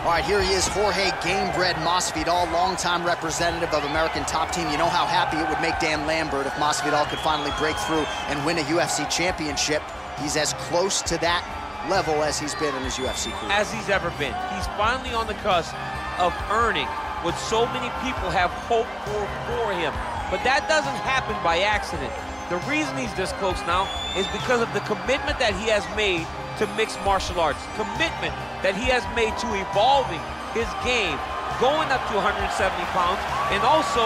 All right, here he is, Jorge Gamebred Masvidal, longtime representative of American Top Team. You know how happy it would make Dan Lambert if Masvidal could finally break through and win a UFC championship. He's as close to that level as he's been in his UFC career. As he's ever been. He's finally on the cusp of earning what so many people have hoped for him. But that doesn't happen by accident. The reason he's this close now is because of the commitment that he has made to mixed martial arts, commitment that he has made to evolving his game, going up to 170 pounds, and also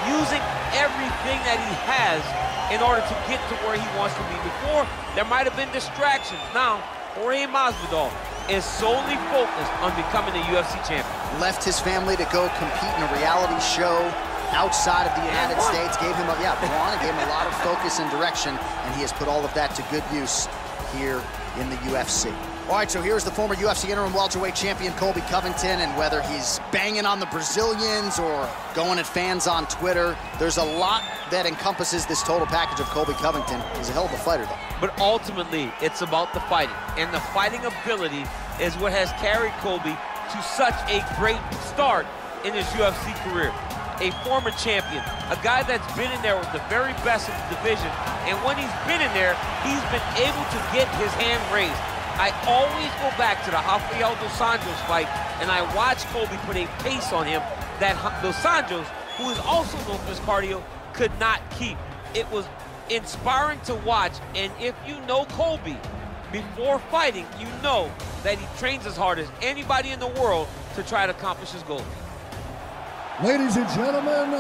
using everything that he has in order to get to where he wants to be. Before, there might have been distractions. Now, Jorge Masvidal is solely focused on becoming a UFC champion. Left his family to go compete in a reality show outside of the United States, gave him gave him a lot of focus and direction, and he has put all of that to good use here in the UFC. All right, so here's the former UFC interim welterweight champion Colby Covington, and whether he's banging on the Brazilians or going at fans on Twitter, there's a lot that encompasses this total package of Colby Covington. He's a hell of a fighter, though. But ultimately, it's about the fighting, and the fighting ability is what has carried Colby to such a great start in his UFC career. A former champion, a guy that's been in there with the very best of the division, and when he's been in there, he's been able to get his hand raised. I always go back to the Rafael dos Anjos fight, and I watch Colby put a pace on him that dos Anjos, who is also known for his cardio, could not keep. It was inspiring to watch, and if you know Colby before fighting, you know that he trains as hard as anybody in the world to try to accomplish his goal. Ladies and gentlemen,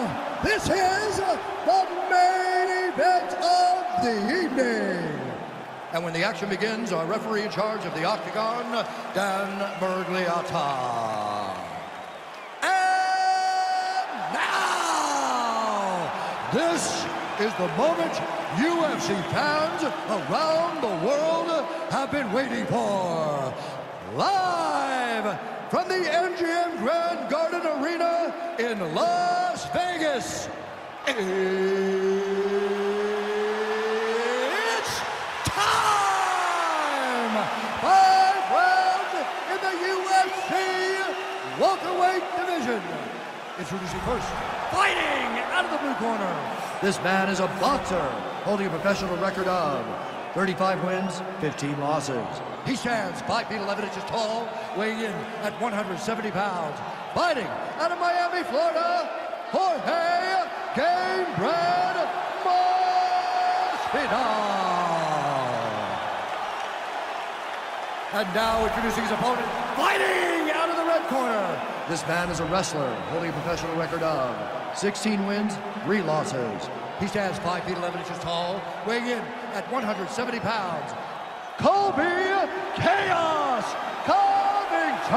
this is the main event of the evening. And when the action begins, our referee in charge of the Octagon, Dan Bergliata. And now, this is the moment UFC fans around the world have been waiting for. Live from the MGM Grand Garden Arena in Las Vegas, it's time! 5 rounds in the UFC welterweight division. Introducing first, fighting out of the blue corner. This man is a boxer, holding a professional record of 35 wins, 15 losses. He stands 5 feet 11 inches tall, weighing in at 170 pounds. Fighting out of Miami, Florida, Jorge Gamebred Masvidal. And now introducing his opponent, fighting out of the red corner. This man is a wrestler, holding a professional record of 16 wins, 3 losses. He stands 5 feet 11 inches tall, weighing in at 170 pounds. Colby Chaos Covington.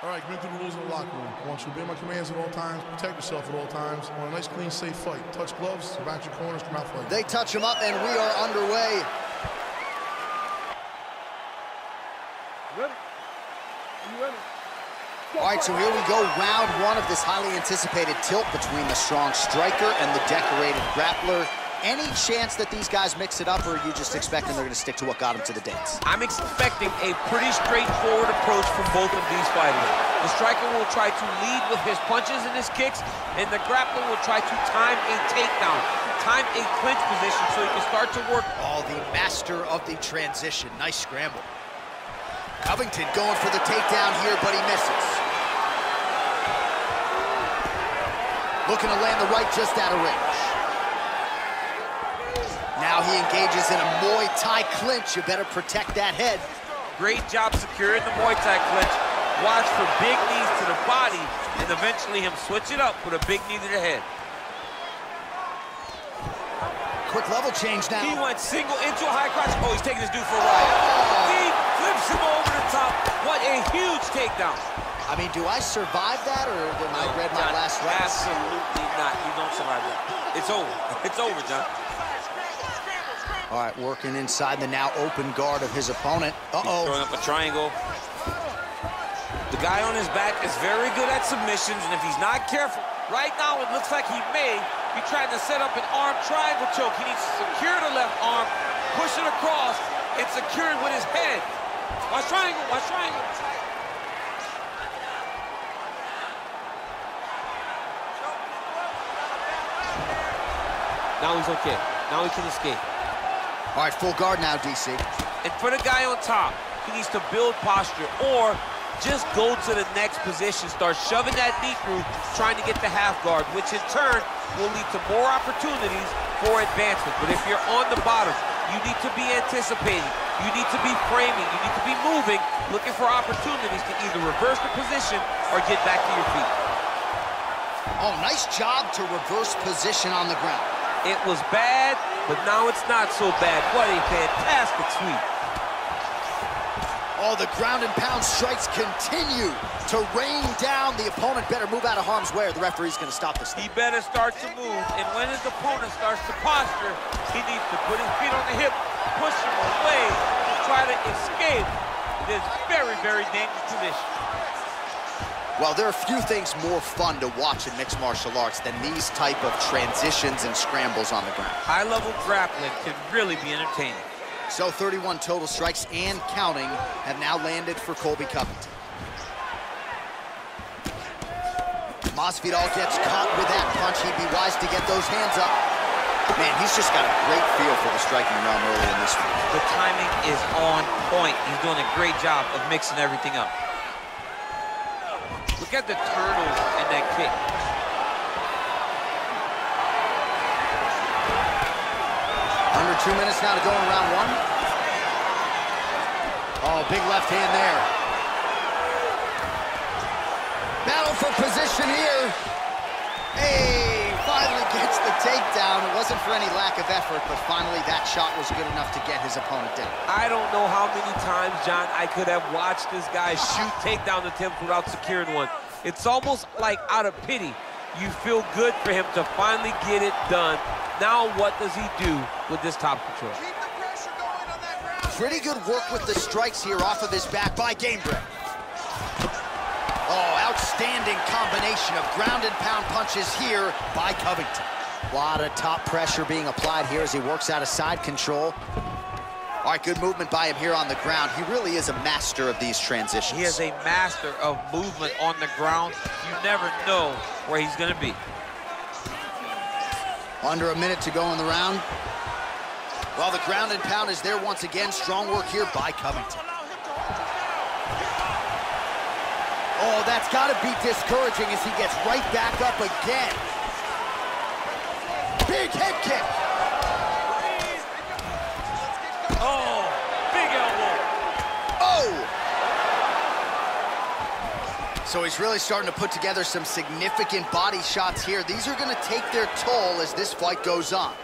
All right, commit to the rules of the locker room. I want you to obey my commands at all times, protect yourself at all times. I want a nice, clean, safe fight. Touch gloves, back your corners, come out fighting. They touch him up, and we are underway. Ready? Are you ready? All right, so here we go, round 1 of this highly anticipated tilt between the strong striker and the decorated grappler. Any chance that these guys mix it up, or are you just expecting they're going to stick to what got them to the dance? I'm expecting a pretty straightforward approach from both of these fighters. The striker will try to lead with his punches and his kicks, and the grappler will try to time a takedown, time a clinch position so he can start to work. Oh, the master of the transition. Nice scramble. Covington going for the takedown here, but he misses. Looking to land the right just out of range. Now he engages in a Muay Thai clinch. You better protect that head. Great job securing the Muay Thai clinch. Watch for big knees to the body, and eventually him switch it up with a big knee to the head. Quick level change now. He went single into a high crotch. Oh, he's taking this dude for a ride. He flips him over the top. What a huge takedown. I mean, do I survive that, or am I read my last round? Absolutely not. You don't survive that. It's over. It's over, John. All right, working inside the now open guard of his opponent. He's throwing up a triangle. The guy on his back is very good at submissions, and if he's not careful, right now it looks like he may be He tried to set up an arm triangle choke. He needs to secure the left arm, push it across, and secure it with his head. Watch triangle, watch triangle. Now he's okay. Now he can escape. All right, full guard now, DC. And for the guy on top, he needs to build posture or just go to the next position, start shoving that knee through, trying to get the half guard, which in turn will lead to more opportunities for advancement. But if you're on the bottom, you need to be anticipating, you need to be framing, you need to be moving, looking for opportunities to either reverse the position or get back to your feet. Oh, nice job to reverse position on the ground. It was bad, but now it's not so bad. What a fantastic sweep. Oh, the ground and pound strikes continue to rain down. The opponent better move out of harm's way or the referee's going to stop this thing. He better start to move, and when his opponent starts to posture, he needs to put his feet on the hip, push him away to try to escape this very, very dangerous position. Well, there are few things more fun to watch in mixed martial arts than these type of transitions and scrambles on the ground. High-level grappling can really be entertaining. So 31 total strikes and counting have now landed for Colby Covington. Masvidal gets caught with that punch. He'd be wise to get those hands up. Man, he's just got a great feel for the striking realm early in this fight. The timing is on point. He's doing a great job of mixing everything up. Look at the turtles in that kick. Under 2 minutes now to go in round one. Oh, big left hand there. Battle for position here. Hey, finally gets the takedown. It wasn't for any lack of effort, but finally that shot was good enough to get his opponent down. I don't know how many times, John, I could have watched this guy shoot takedown attempts without securing one. It's almost like out of pity. You feel good for him to finally get it done. Now what does he do with this top control? Keep the pressure going on that ground. Pretty good work with the strikes here off of his back by Gamebred. Oh, outstanding combination of ground and pound punches here by Covington. A lot of top pressure being applied here as he works out of side control. All right, good movement by him here on the ground. He really is a master of these transitions. He is a master of movement on the ground. You never know where he's going to be. Under a minute to go in the round. Well, the ground and pound is there once again. Strong work here by Covington. Oh, that's got to be discouraging as he gets right back up again. Big head kick. Oh, big elbow. Oh! So he's really starting to put together some significant body shots here. These are going to take their toll as this fight goes on.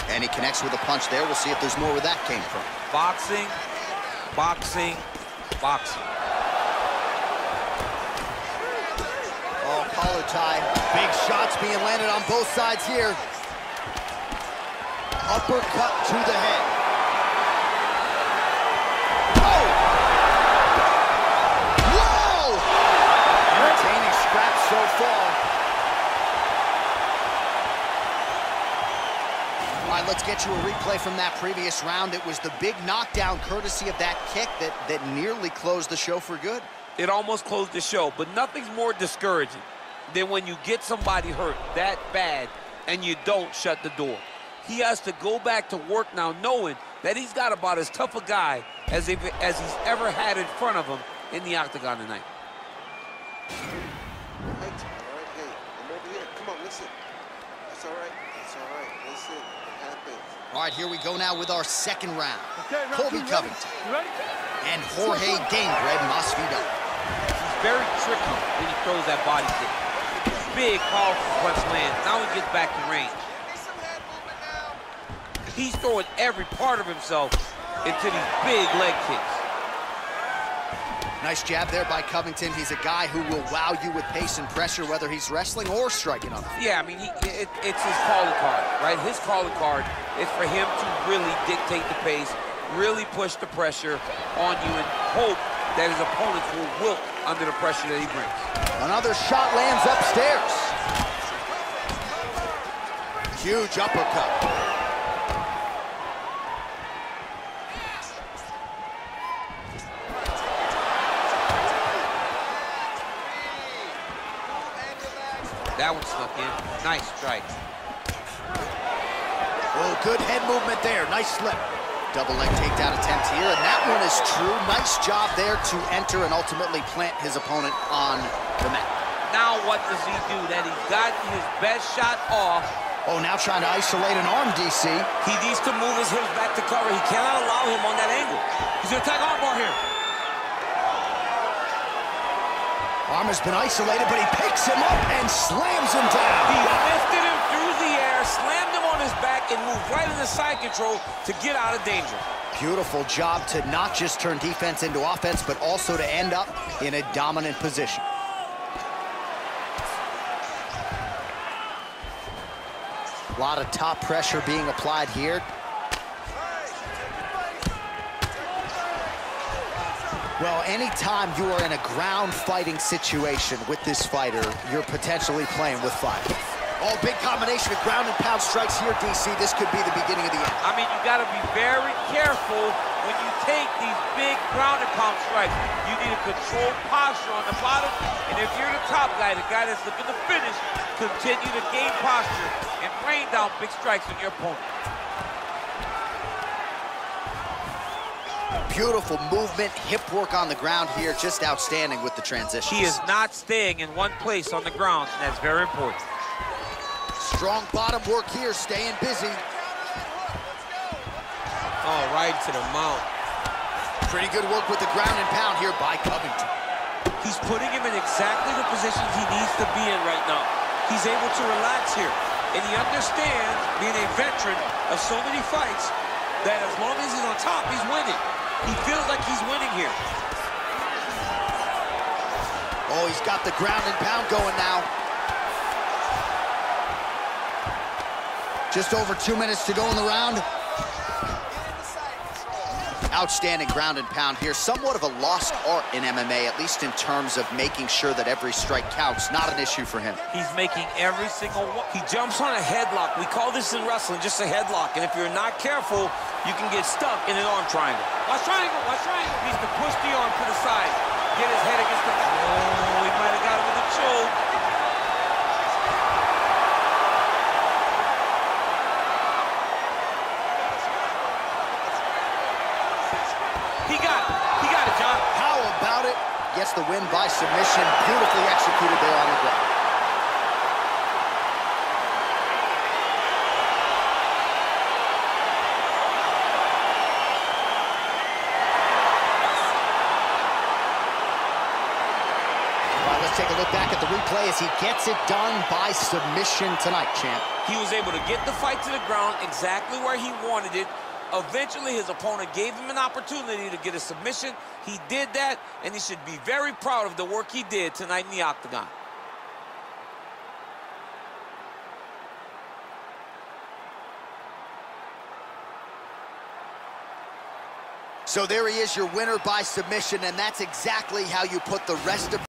And he connects with a punch there. We'll see if there's more where that came from. Boxing, boxing, boxing. Oh, collar tie. Big shots being landed on both sides here. Uppercut to the head. Oh! Whoa! Entertaining scraps so far. All right, let's get you a replay from that previous round. It was the big knockdown courtesy of that kick that nearly closed the show for good. It almost closed the show, but nothing's more discouraging than when you get somebody hurt that bad and you don't shut the door. He has to go back to work now knowing that he's got about as tough a guy as he's ever had in front of him in the octagon tonight. All right, hey, I'm over here. Come on, listen. That's all right. That's all right. Listen, it happens. All right, here we go now with our second round. Okay, round Colby two, Covington ready? and Jorge Masvidal. He's very tricky when he throws that body kick. Big, powerful punch lands. Now he gets back to range. Some head movement now. He's throwing every part of himself into these big leg kicks. Nice jab there by Covington. He's a guy who will wow you with pace and pressure, whether he's wrestling or striking on the field. Yeah, I mean, it's his calling card, right? His calling card is for him to really dictate the pace, really push the pressure on you, and hope that his opponents will wilt under the pressure that he brings. Another shot lands upstairs. Huge uppercut. That one snuck in. Nice strike. Oh, good head movement there. Nice slip. Double leg takedown attempt here, and that one is true. Nice job there to enter and ultimately plant his opponent on the mat. Now what does he do? That he's gotten his best shot off. Oh, now trying to isolate an arm, DC. He needs to move his hips back to cover. He cannot allow him on that angle. He's gonna attack armbar here. Arm has been isolated, but he picks him up and slams him down. He lifted him through the air, slammed him on his back, and moved right into side control to get out of danger. Beautiful job to not just turn defense into offense, but also to end up in a dominant position. A lot of top pressure being applied here. Well, anytime you are in a ground fighting situation with this fighter, you're potentially playing with fire. Oh, big combination of ground and pound strikes here, DC. This could be the beginning of the end. I mean, you got to be very careful when you take these big ground and pound strikes. You need a controlled posture on the bottom, and if you're the top guy, the guy that's looking to finish, continue to gain posture and rain down big strikes on your opponent. Beautiful movement, hip work on the ground here, just outstanding with the transitions. He is not staying in one place on the ground, and that's very important. Strong bottom work here, staying busy. Oh, right to the mount. Pretty good work with the ground and pound here by Covington. He's putting him in exactly the position he needs to be in right now. He's able to relax here, and he understands, being a veteran of so many fights, that as long as he's on top, he's winning. He feels like he's winning here. Oh, he's got the ground and pound going now. Just over 2 minutes to go in the round. Outstanding ground and pound here. Somewhat of a lost art in MMA, at least in terms of making sure that every strike counts. Not an issue for him. He's making every single one. He jumps on a headlock. We call this in wrestling just a headlock. And if you're not careful, you can get stuck in an arm triangle. Watch triangle, watch triangle. He needs to push the arm to the side. Get his head against the... Oh, he might have got him with a choke. He got it, John. How about it? Gets the win by submission. Beautifully executed there on the ground. All right, let's take a look back at the replay as he gets it done by submission tonight, champ. He was able to get the fight to the ground exactly where he wanted it. Eventually, his opponent gave him an opportunity to get a submission. He did that, and he should be very proud of the work he did tonight in the octagon. So there he is, your winner by submission, and that's exactly how you put the rest of